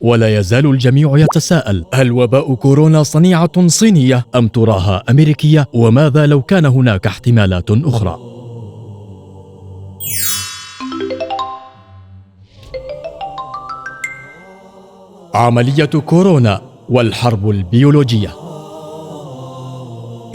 ولا يزال الجميع يتساءل: هل وباء كورونا صنيعة صينية أم تراها أمريكية؟ وماذا لو كان هناك احتمالات أخرى؟ عملية كورونا والحرب البيولوجية.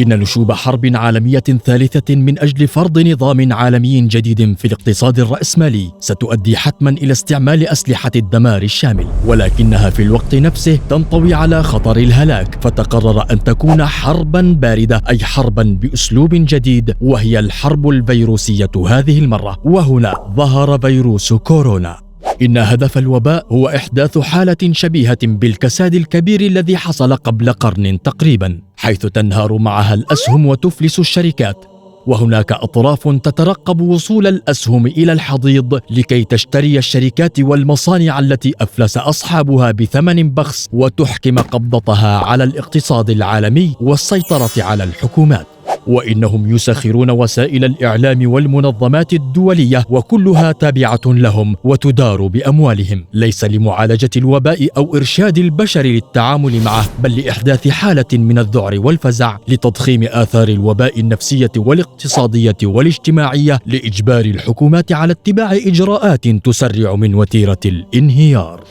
إن نشوب حرب عالمية ثالثة من أجل فرض نظام عالمي جديد في الاقتصاد الرأسمالي ستؤدي حتما إلى استعمال أسلحة الدمار الشامل، ولكنها في الوقت نفسه تنطوي على خطر الهلاك، فتقرر أن تكون حربا باردة، أي حربا بأسلوب جديد، وهي الحرب الفيروسية هذه المرة. وهنا ظهر فيروس كورونا. إن هدف الوباء هو إحداث حالة شبيهة بالكساد الكبير الذي حصل قبل قرن تقريبا، حيث تنهار معها الأسهم وتفلس الشركات، وهناك أطراف تترقب وصول الأسهم إلى الحضيض لكي تشتري الشركات والمصانع التي أفلس أصحابها بثمن بخس وتحكم قبضتها على الاقتصاد العالمي والسيطرة على الحكومات. وإنهم يسخرون وسائل الإعلام والمنظمات الدولية، وكلها تابعة لهم وتدار بأموالهم، ليس لمعالجة الوباء أو إرشاد البشر للتعامل معه، بل لإحداث حالة من الذعر والفزع لتضخيم آثار الوباء النفسية والاقتصادية والاجتماعية، لإجبار الحكومات على اتباع إجراءات تسرع من وتيرة الانهيار.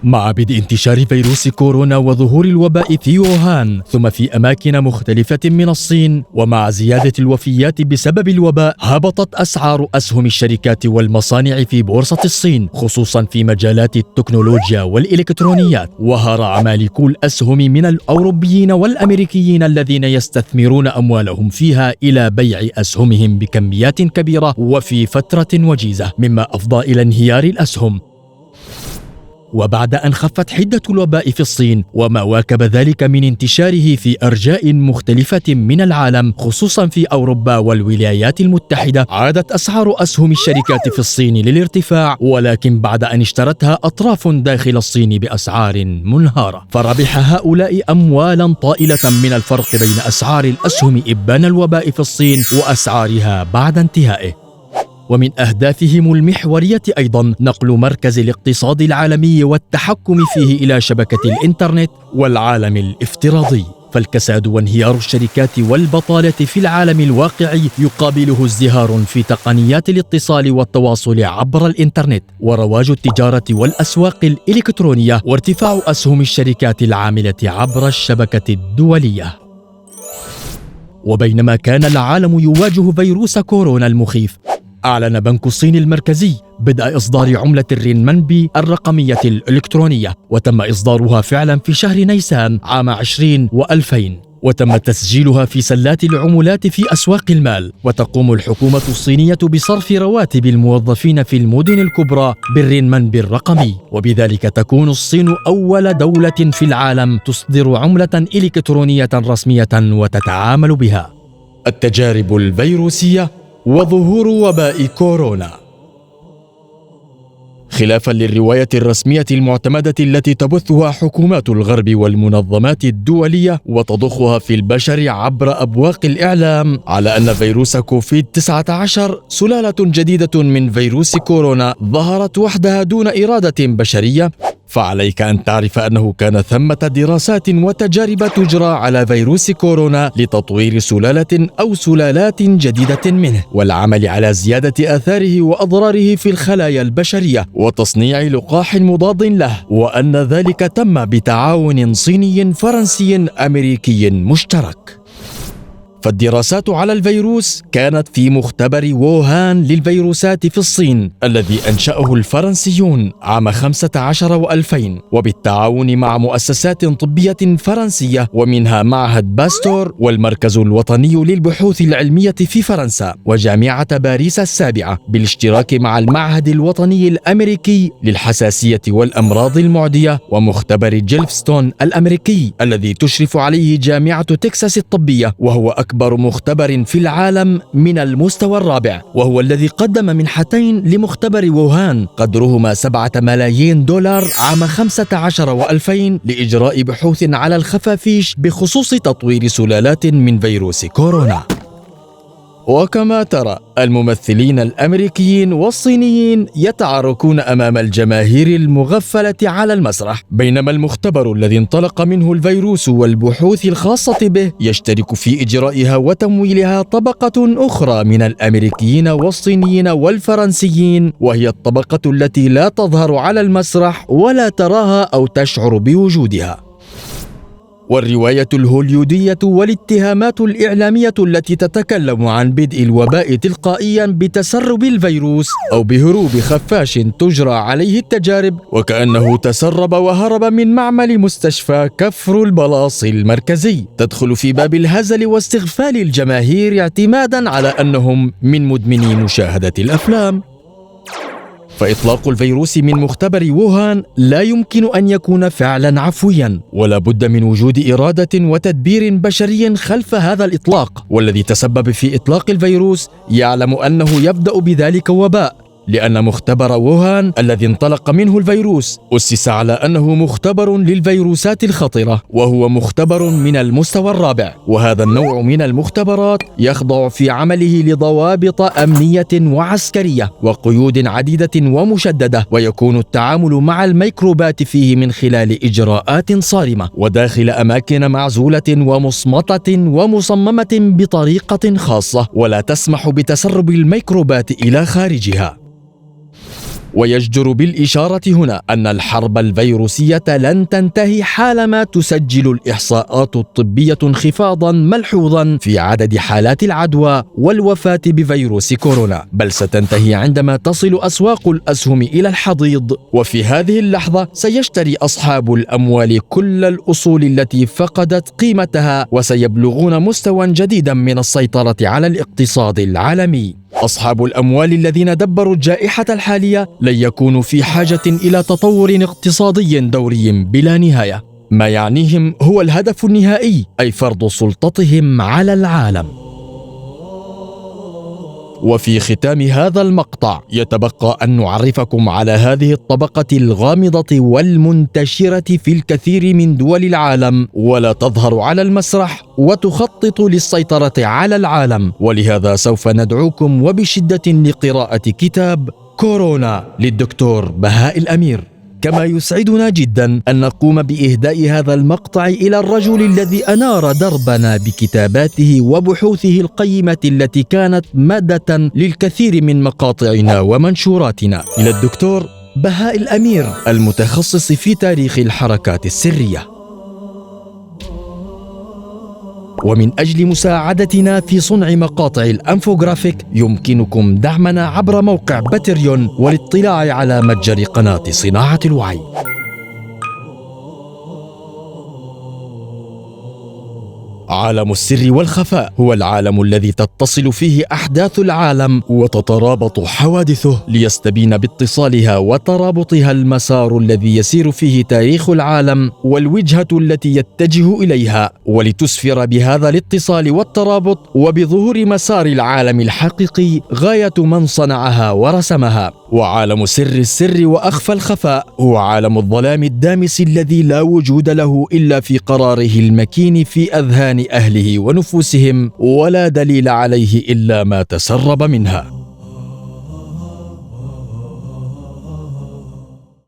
مع بدء انتشار فيروس كورونا وظهور الوباء في ووهان ثم في أماكن مختلفة من الصين، ومع زيادة الوفيات بسبب الوباء، هبطت أسعار أسهم الشركات والمصانع في بورصة الصين، خصوصا في مجالات التكنولوجيا والإلكترونيات. وهرع مالكو الأسهم من الأوروبيين والأمريكيين الذين يستثمرون أموالهم فيها إلى بيع أسهمهم بكميات كبيرة وفي فترة وجيزة، مما أفضى إلى انهيار الأسهم. وبعد أن خفت حدة الوباء في الصين وما واكب ذلك من انتشاره في أرجاء مختلفة من العالم، خصوصا في أوروبا والولايات المتحدة، عادت أسعار أسهم الشركات في الصين للارتفاع، ولكن بعد أن اشترتها أطراف داخل الصين بأسعار منهارة، فربح هؤلاء أموالا طائلة من الفرق بين أسعار الأسهم إبان الوباء في الصين وأسعارها بعد انتهائه. ومن أهدافهم المحورية أيضا نقل مركز الاقتصاد العالمي والتحكم فيه إلى شبكة الإنترنت والعالم الافتراضي. فالكساد وانهيار الشركات والبطالة في العالم الواقعي يقابله ازدهار في تقنيات الاتصال والتواصل عبر الإنترنت، ورواج التجارة والأسواق الإلكترونية، وارتفاع أسهم الشركات العاملة عبر الشبكة الدولية. وبينما كان العالم يواجه فيروس كورونا المخيف، أعلن بنك الصين المركزي بدء إصدار عملة الرينمنبي الرقمية الإلكترونية، وتم إصدارها فعلا في شهر نيسان عام 2020، وتم تسجيلها في سلات العملات في أسواق المال. وتقوم الحكومة الصينية بصرف رواتب الموظفين في المدن الكبرى بالرينمنبي الرقمي، وبذلك تكون الصين أول دولة في العالم تصدر عملة إلكترونية رسمية وتتعامل بها. التجارب الفيروسية وظهور وباء كورونا. خلافا للرواية الرسمية المعتمدة التي تبثها حكومات الغرب والمنظمات الدولية وتضخها في البشر عبر أبواق الإعلام على أن فيروس كوفيد-19 سلالة جديدة من فيروس كورونا ظهرت وحدها دون إرادة بشرية، فعليك أن تعرف أنه كان ثمة دراسات وتجارب تجرى على فيروس كورونا لتطوير سلالة أو سلالات جديدة منه، والعمل على زيادة آثاره وأضراره في الخلايا البشرية، وتصنيع لقاح مضاد له، وأن ذلك تم بتعاون صيني فرنسي أمريكي مشترك. فالدراسات على الفيروس كانت في مختبر ووهان للفيروسات في الصين الذي أنشأه الفرنسيون عام 15 و2000، وبالتعاون مع مؤسسات طبية فرنسية، ومنها معهد باستور والمركز الوطني للبحوث العلمية في فرنسا وجامعة باريس السابعة، بالاشتراك مع المعهد الوطني الأمريكي للحساسية والأمراض المعدية، ومختبر جيلفستون الأمريكي الذي تشرف عليه جامعة تكساس الطبية، وهو أكبر مختبر في العالم من المستوى الرابع، وهو الذي قدم منحتين لمختبر ووهان قدرهما $7 ملايين عام 15 و2000 لإجراء بحوث على الخفافيش بخصوص تطوير سلالات من فيروس كورونا. وكما ترى الممثلين الأمريكيين والصينيين يتعاركون أمام الجماهير المغفلة على المسرح، بينما المختبر الذي انطلق منه الفيروس والبحوث الخاصة به يشترك في إجرائها وتمويلها طبقة أخرى من الأمريكيين والصينيين والفرنسيين، وهي الطبقة التي لا تظهر على المسرح ولا تراها أو تشعر بوجودها. والرواية الهوليودية والاتهامات الإعلامية التي تتكلم عن بدء الوباء تلقائيا بتسرب الفيروس أو بهروب خفاش تجرى عليه التجارب وكأنه تسرب وهرب من معمل مستشفى كفر البلاص المركزي، تدخل في باب الهزل واستغفال الجماهير اعتمادا على أنهم من مدمني مشاهدة الأفلام. فإطلاق الفيروس من مختبر ووهان لا يمكن أن يكون فعلا عفويا، ولا بد من وجود إرادة وتدبير بشري خلف هذا الإطلاق، والذي تسبب في إطلاق الفيروس يعلم أنه يبدأ بذلك وباء، لأن مختبر ووهان الذي انطلق منه الفيروس أسس على أنه مختبر للفيروسات الخطرة، وهو مختبر من المستوى الرابع، وهذا النوع من المختبرات يخضع في عمله لضوابط أمنية وعسكرية وقيود عديدة ومشددة، ويكون التعامل مع الميكروبات فيه من خلال إجراءات صارمة وداخل أماكن معزولة ومصمتة ومصممة بطريقة خاصة، ولا تسمح بتسرب الميكروبات إلى خارجها. ويجدر بالإشارة هنا أن الحرب الفيروسية لن تنتهي حالما تسجل الإحصاءات الطبية انخفاضا ملحوظا في عدد حالات العدوى والوفاة بفيروس كورونا، بل ستنتهي عندما تصل أسواق الأسهم إلى الحضيض، وفي هذه اللحظة سيشتري أصحاب الأموال كل الأصول التي فقدت قيمتها، وسيبلغون مستوى جديدا من السيطرة على الاقتصاد العالمي. أصحاب الأموال الذين دبروا الجائحة الحالية لن يكونوا في حاجة إلى تطور اقتصادي دوري بلا نهاية، ما يعنيهم هو الهدف النهائي، أي فرض سلطتهم على العالم. وفي ختام هذا المقطع يتبقى أن نعرفكم على هذه الطبقة الغامضة والمنتشرة في الكثير من دول العالم، ولا تظهر على المسرح وتخطط للسيطرة على العالم، ولهذا سوف ندعوكم وبشدة لقراءة كتاب كورونا للدكتور بهاء الأمير. كما يسعدنا جدا أن نقوم بإهداء هذا المقطع إلى الرجل الذي أنار دربنا بكتاباته وبحوثه القيمة التي كانت مادة للكثير من مقاطعنا ومنشوراتنا، إلى الدكتور بهاء الأمير المتخصص في تاريخ الحركات السرية. ومن أجل مساعدتنا في صنع مقاطع الأنفوغرافيك يمكنكم دعمنا عبر موقع باتريون والاطلاع على متجر قناة صناعة الوعي. عالم السر والخفاء هو العالم الذي تتصل فيه أحداث العالم وتترابط حوادثه ليستبين باتصالها وترابطها المسار الذي يسير فيه تاريخ العالم والوجهة التي يتجه إليها، ولتسفر بهذا الاتصال والترابط وبظهور مسار العالم الحقيقي غاية من صنعها ورسمها. وعالم سر السر وأخفى الخفاء هو عالم الظلام الدامس الذي لا وجود له إلا في قراره المكين في أذهان أهله ونفوسهم، ولا دليل عليه إلا ما تسرب منها.